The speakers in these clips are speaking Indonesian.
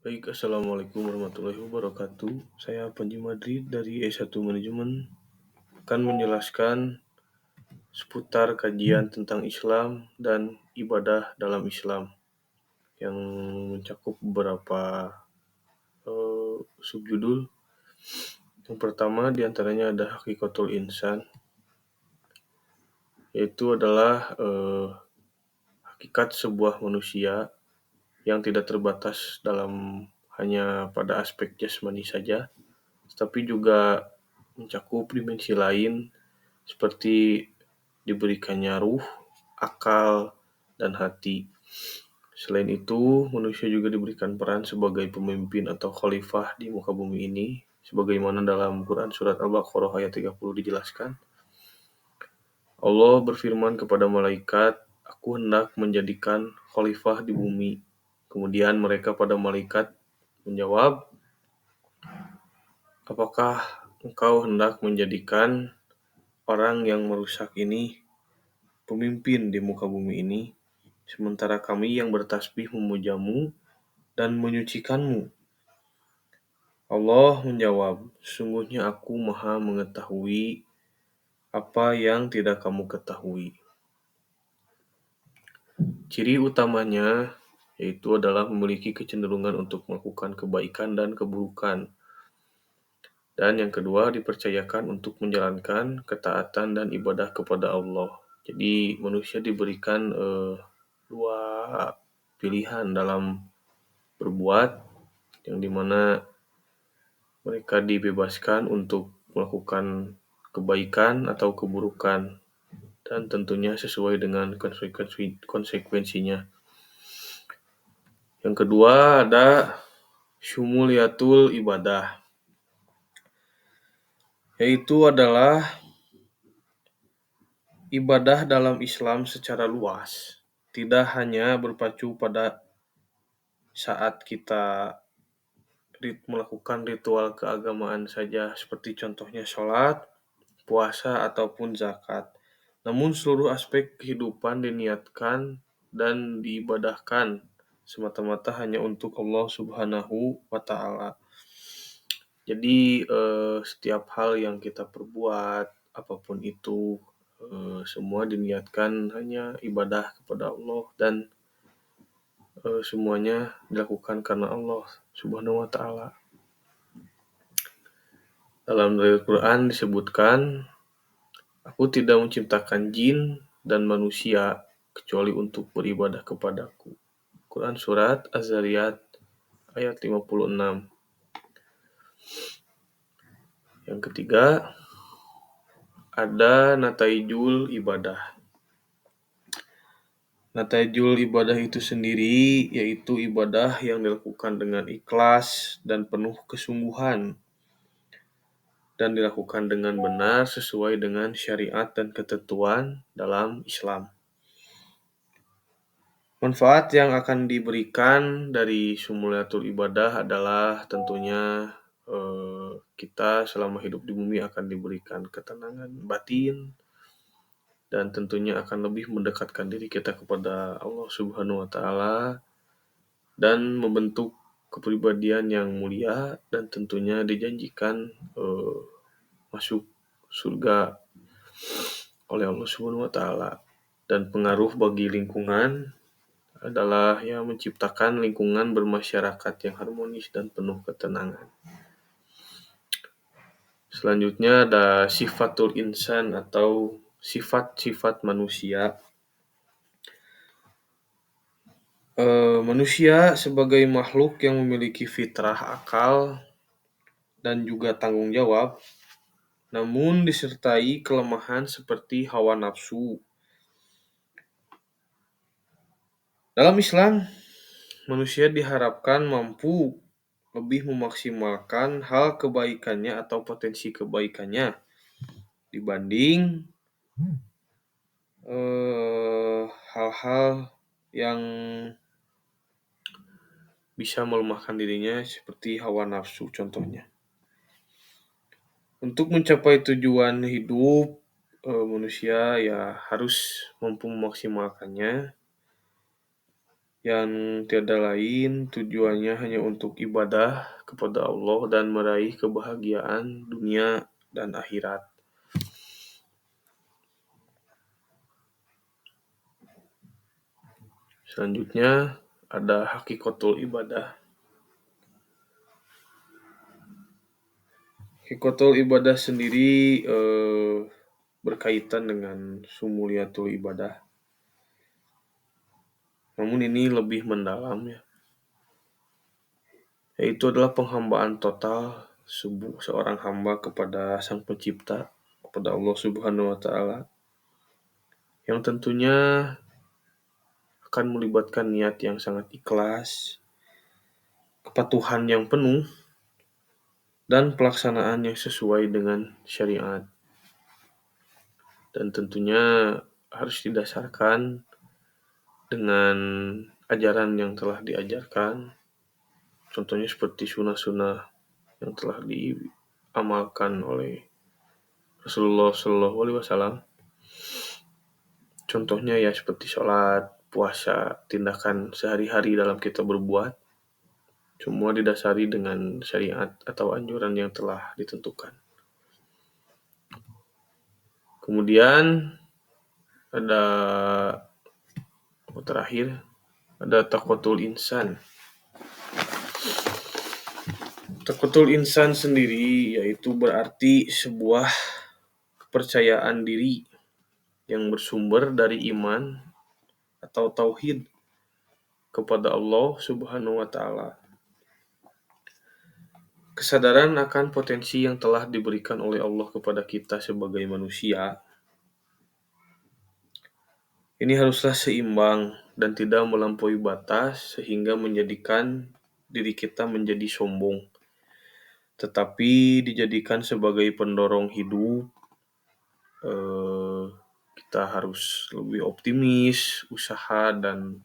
Baik, Assalamualaikum warahmatullahi wabarakatuh. Saya Panji Madrid dari S1 Manajemen akan menjelaskan seputar kajian tentang Islam dan ibadah dalam Islam yang mencakup beberapa subjudul. Yang pertama diantaranya ada Hakikatul Insan, yaitu adalah hakikat sebuah manusia yang tidak terbatas dalam hanya pada aspek jasmani saja, tapi juga mencakup dimensi lain seperti diberikannya ruh, akal, dan hati. Selain itu, manusia juga diberikan peran sebagai pemimpin atau khalifah di muka bumi ini, sebagaimana dalam Quran Surat Al-Baqarah ayat 30 dijelaskan. Allah berfirman kepada malaikat, "Aku hendak menjadikan khalifah di bumi." Kemudian mereka pada malaikat menjawab, "Apakah engkau hendak menjadikan orang yang merusak ini pemimpin di muka bumi ini, sementara kami yang bertasbih memujamu dan menyucikanmu?" Allah menjawab, "Sesungguhnya aku maha mengetahui apa yang tidak kamu ketahui." Ciri utamanya yaitu adalah memiliki kecenderungan untuk melakukan kebaikan dan keburukan. Dan yang kedua, dipercayakan untuk menjalankan ketaatan dan ibadah kepada Allah. Jadi manusia diberikan dua pilihan dalam berbuat, yang dimana mereka dibebaskan untuk melakukan kebaikan atau keburukan, dan tentunya sesuai dengan konsekuensinya. Yang kedua ada syumuliyatul ibadah, yaitu adalah ibadah dalam Islam secara luas, tidak hanya berpacu pada saat kita melakukan ritual keagamaan saja, seperti contohnya sholat, puasa, ataupun zakat. Namun seluruh aspek kehidupan diniatkan dan diibadahkan semata-mata hanya untuk Allah Subhanahu wa Ta'ala. Jadi setiap hal yang kita perbuat, apapun itu, semua diniatkan hanya ibadah kepada Allah, dan semuanya dilakukan karena Allah Subhanahu wa Ta'ala. Dalam Al-Quran disebutkan, "Aku tidak menciptakan jin dan manusia kecuali untuk beribadah kepadaku." Quran Surat Az-Zariyat ayat 56. Yang ketiga, ada nataijul ibadah. Nataijul ibadah itu sendiri yaitu ibadah yang dilakukan dengan ikhlas dan penuh kesungguhan, dan dilakukan dengan benar sesuai dengan syariat dan ketentuan dalam Islam. Manfaat yang akan diberikan dari syumuliyatul ibadah adalah tentunya kita selama hidup di bumi akan diberikan ketenangan batin, dan tentunya akan lebih mendekatkan diri kita kepada Allah Subhanahu wa Ta'ala, dan membentuk kepribadian yang mulia, dan tentunya dijanjikan masuk surga oleh Allah Subhanahu wa Ta'ala. Dan pengaruh bagi lingkungan adalah menciptakan lingkungan bermasyarakat yang harmonis dan penuh ketenangan. Selanjutnya ada sifatul insan atau sifat-sifat manusia. Manusia sebagai makhluk yang memiliki fitrah, akal, dan juga tanggung jawab, namun disertai kelemahan seperti hawa nafsu. Dalam Islam, manusia diharapkan mampu lebih memaksimalkan hal kebaikannya atau potensi kebaikannya dibanding hal-hal yang bisa melemahkan dirinya seperti hawa nafsu contohnya. Untuk mencapai tujuan hidup, manusia harus mampu memaksimalkannya yang tiada lain tujuannya hanya untuk ibadah kepada Allah dan meraih kebahagiaan dunia dan akhirat. Selanjutnya ada hakikatul ibadah. Hakikatul ibadah sendiri berkaitan dengan sumuliyatul ibadah. Namun ini lebih mendalam ya. Yaitu adalah penghambaan total seorang hamba kepada Sang Pencipta, kepada Allah Subhanahu wa taala. Yang tentunya akan melibatkan niat yang sangat ikhlas, kepatuhan yang penuh, dan pelaksanaan yang sesuai dengan syariat. Dan tentunya harus didasarkan dengan ajaran yang telah diajarkan, contohnya seperti sunnah-sunnah yang telah diamalkan oleh Rasulullah Shallallahu Alaihi Wasallam. Contohnya ya seperti sholat, puasa, tindakan sehari-hari dalam kita berbuat, semua didasari dengan syariat atau anjuran yang telah ditentukan. Kemudian ada terakhir ada taqwatul insan. Taqwatul insan sendiri yaitu berarti sebuah kepercayaan diri yang bersumber dari iman atau tauhid kepada Allah Subhanahu wa taala. Kesadaran akan potensi yang telah diberikan oleh Allah kepada kita sebagai manusia. Ini haruslah seimbang dan tidak melampaui batas sehingga menjadikan diri kita menjadi sombong. Tetapi dijadikan sebagai pendorong hidup, kita harus lebih optimis, usaha dan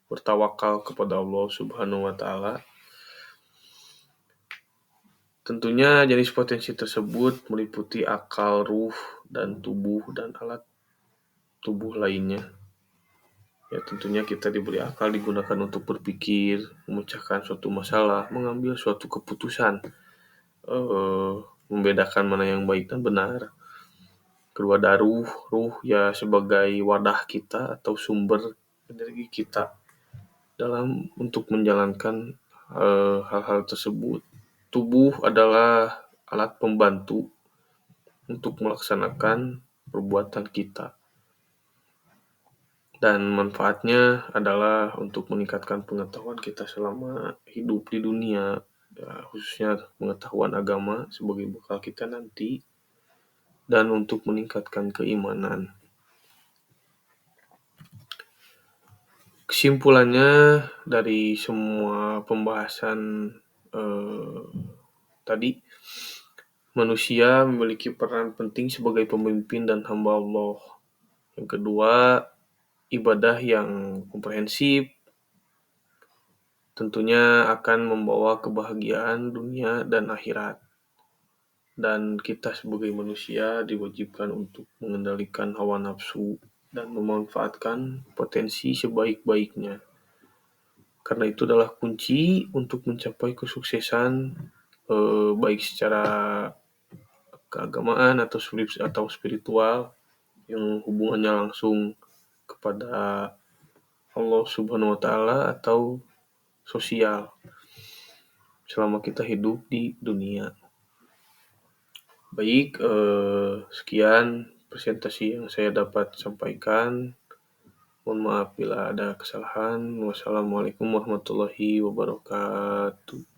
bertawakal kepada Allah Subhanahu wa taala. Tentunya jenis potensi tersebut meliputi akal, ruh, dan tubuh dan alat tubuh lainnya. Ya tentunya kita diberi akal digunakan untuk berpikir, memecahkan suatu masalah, mengambil suatu keputusan, membedakan mana yang baik dan benar. Kedua ada ruh ya sebagai wadah kita atau sumber energi kita dalam untuk menjalankan hal-hal tersebut. Tubuh adalah alat pembantu untuk melaksanakan perbuatan kita. Dan manfaatnya adalah untuk meningkatkan pengetahuan kita selama hidup di dunia, ya, khususnya pengetahuan agama sebagai bekal kita nanti, dan untuk meningkatkan keimanan. Kesimpulannya dari semua pembahasan tadi, manusia memiliki peran penting sebagai pemimpin dan hamba Allah. Yang kedua, ibadah yang komprehensif tentunya akan membawa kebahagiaan dunia dan akhirat. Dan kita sebagai manusia diwajibkan untuk mengendalikan hawa nafsu dan memanfaatkan potensi sebaik-baiknya. Karena itu adalah kunci untuk mencapai kesuksesan baik secara keagamaan atau spiritual yang hubungannya langsung kepada Allah Subhanahu wa taala atau sosial selama kita hidup di dunia. Baik, sekian presentasi yang saya dapat sampaikan. Mohon maaf bila ada kesalahan. Wassalamualaikum warahmatullahi wabarakatuh.